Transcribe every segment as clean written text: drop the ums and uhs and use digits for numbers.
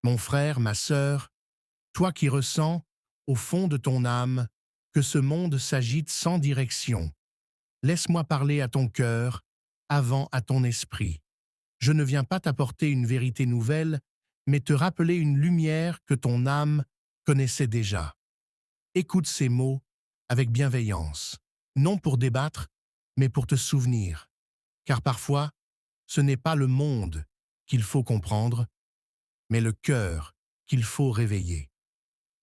Mon frère, ma sœur, toi qui ressens, au fond de ton âme, que ce monde s'agite sans direction, laisse-moi parler à ton cœur, avant à ton esprit. Je ne viens pas t'apporter une vérité nouvelle, mais te rappeler une lumière que ton âme connaissait déjà. Écoute ces mots avec bienveillance, non pour débattre, mais pour te souvenir. Car parfois, ce n'est pas le monde qu'il faut comprendre, mais le cœur qu'il faut réveiller.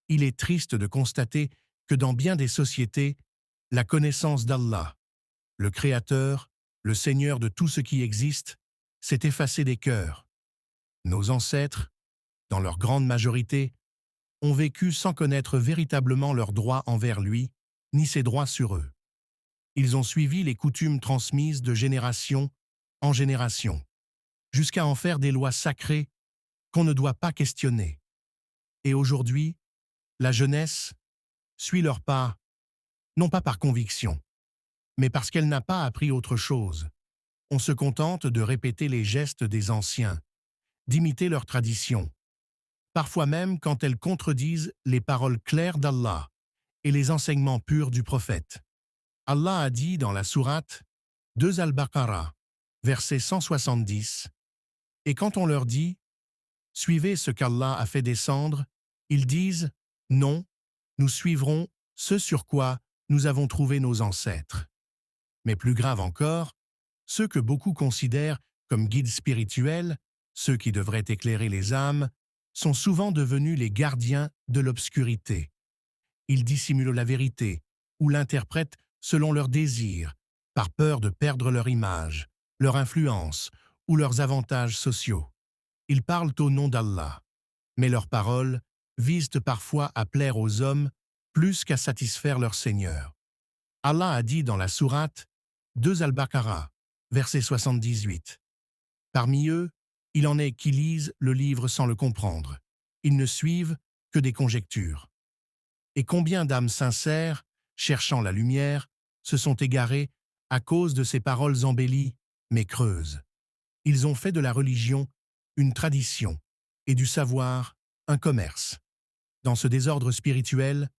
Il est triste de constater que dans bien des sociétés, la connaissance d'Allah, le Créateur, le Seigneur de tout ce qui existe, s'est effacée des cœurs. Nos ancêtres, dans leur grande majorité, ont vécu sans connaître véritablement leurs droits envers lui, ni ses droits sur eux. Ils ont suivi les coutumes transmises de génération en génération, jusqu'à en faire des lois sacrées qu'on ne doit pas questionner. Et aujourd'hui, la jeunesse suit leurs pas, non pas par conviction, mais parce qu'elle n'a pas appris autre chose. On se contente de répéter les gestes des anciens, d'imiter leurs traditions, parfois même quand elles contredisent les paroles claires d'Allah et les enseignements purs du prophète. Allah a dit dans la sourate 2 Al-Baqarah, verset 170, « Et quand on leur dit « Suivez ce qu'Allah a fait descendre », ils disent « Non, nous suivrons ce sur quoi nous avons trouvé nos ancêtres. » Mais plus grave encore, ceux que beaucoup considèrent comme guides spirituels, ceux qui devraient éclairer les âmes, sont souvent devenus les gardiens de l'obscurité. Ils dissimulent la vérité ou l'interprètent selon leurs désirs, par peur de perdre leur image, leur influence ou leurs avantages sociaux. Ils parlent au nom d'Allah, mais leurs paroles visent parfois à plaire aux hommes plus qu'à satisfaire leur Seigneur. Allah a dit dans la sourate 2 Al-Baqarah, verset 78, « Parmi eux, il en est qui lisent le livre sans le comprendre. Ils ne suivent que des conjectures. Et combien d'âmes sincères, cherchant la lumière, se sont égarées à cause de ces paroles embellies, mais creuses. Ils ont fait de la religion une tradition et du savoir un commerce. Dans ce désordre spirituel,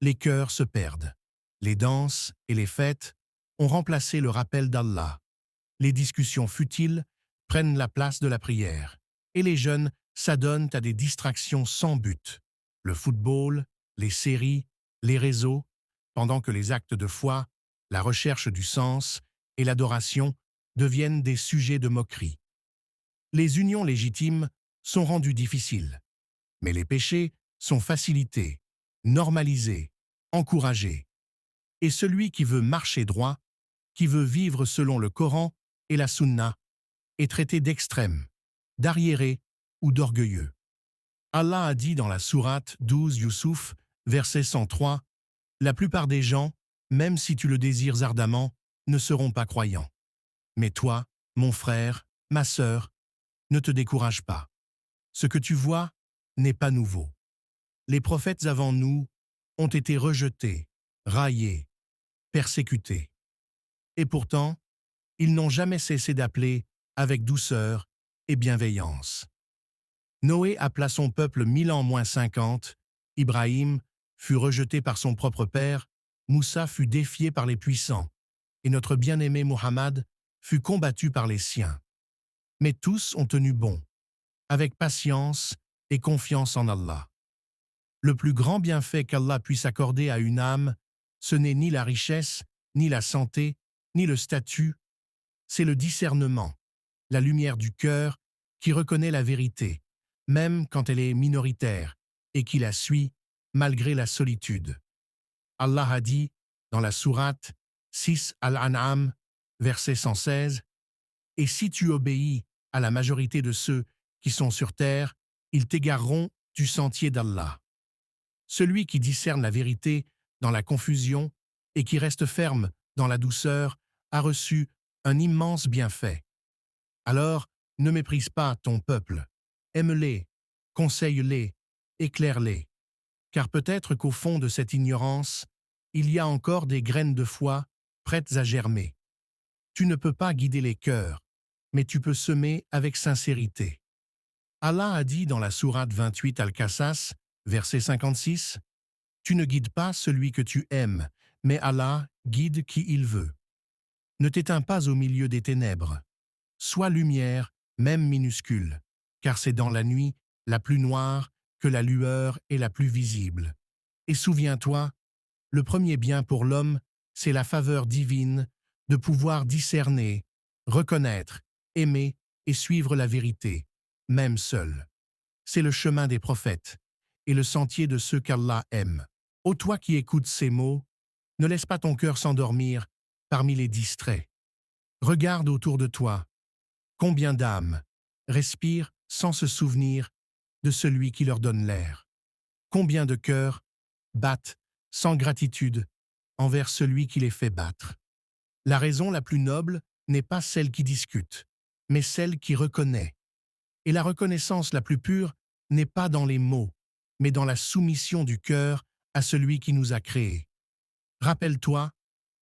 les cœurs se perdent. Les danses et les fêtes ont remplacé le rappel d'Allah. Les discussions futiles prennent la place de la prière. Et les jeunes s'adonnent à des distractions sans but. Le football, les séries, les réseaux, pendant que les actes de foi, la recherche du sens et l'adoration deviennent des sujets de moquerie. Les unions légitimes sont rendues difficiles, mais les péchés sont facilités, normalisés, encouragés. Et celui qui veut marcher droit, qui veut vivre selon le Coran et la Sunna, est traité d'extrême, d'arriéré ou d'orgueilleux. Allah a dit dans la sourate 12 Youssouf, verset 103, « La plupart des gens, même si tu le désires ardemment, ne seront pas croyants. Mais toi, mon frère, ma sœur, ne te décourage pas. Ce que tu vois n'est pas nouveau. Les prophètes avant nous ont été rejetés, raillés, persécutés. Et pourtant, ils n'ont jamais cessé d'appeler avec douceur et bienveillance. Noé appela son peuple 1000 ans moins 50, Ibrahim fut rejeté par son propre père, Moussa fut défié par les puissants, et notre bien-aimé Muhammad fut combattu par les siens. Mais tous ont tenu bon, avec patience et confiance en Allah. Le plus grand bienfait qu'Allah puisse accorder à une âme, ce n'est ni la richesse, ni la santé, ni le statut, c'est le discernement, la lumière du cœur qui reconnaît la vérité, même quand elle est minoritaire, et qui la suit malgré la solitude. Allah a dit dans la sourate 6 Al-An'am, verset 116, « Et si tu obéis à la majorité de ceux qui sont sur terre, ils t'égareront du sentier d'Allah. Celui qui discerne la vérité dans la confusion et qui reste ferme dans la douceur a reçu un immense bienfait. Alors, ne méprise pas ton peuple, aime-les, conseille-les, éclaire-les, car peut-être qu'au fond de cette ignorance, il y a encore des graines de foi prêtes à germer. Tu ne peux pas guider les cœurs, mais tu peux semer avec sincérité. Allah a dit dans la sourate 28 Al-Qasas, verset 56, « Tu ne guides pas celui que tu aimes, mais Allah guide qui il veut. Ne t'éteins pas au milieu des ténèbres. Sois lumière, même minuscule, car c'est dans la nuit la plus noire que la lueur est la plus visible. Et souviens-toi, le premier bien pour l'homme, c'est la faveur divine de pouvoir discerner, reconnaître, aimer et suivre la vérité, même seul. C'est le chemin des prophètes et le sentier de ceux qu'Allah aime. Ô toi qui écoutes ces mots, ne laisse pas ton cœur s'endormir parmi les distraits. Regarde autour de toi. Combien d'âmes respirent sans se souvenir de celui qui leur donne l'air? Combien de cœurs battent sans gratitude envers celui qui les fait battre? La raison la plus noble n'est pas celle qui discute, mais celle qui reconnaît. Et la reconnaissance la plus pure n'est pas dans les mots, mais dans la soumission du cœur à celui qui nous a créés. Rappelle-toi,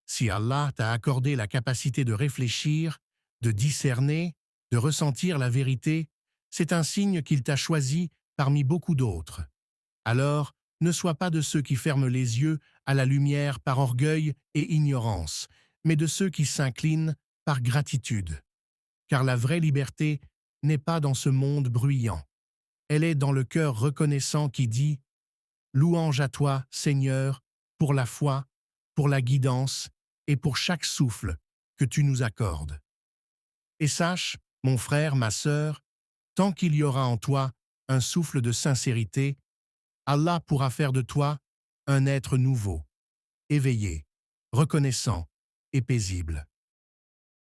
si Allah t'a accordé la capacité de réfléchir, de discerner, de ressentir la vérité, c'est un signe qu'il t'a choisi parmi beaucoup d'autres. Alors, ne sois pas de ceux qui ferment les yeux à la lumière par orgueil et ignorance, mais de ceux qui s'inclinent par gratitude. Car la vraie liberté n'est pas dans ce monde bruyant. Elle est dans le cœur reconnaissant qui dit « Louange à toi, Seigneur, pour la foi, pour la guidance et pour chaque souffle que tu nous accordes. » Et sache, mon frère, ma sœur, tant qu'il y aura en toi un souffle de sincérité, Allah pourra faire de toi un être nouveau, éveillé, reconnaissant et paisible.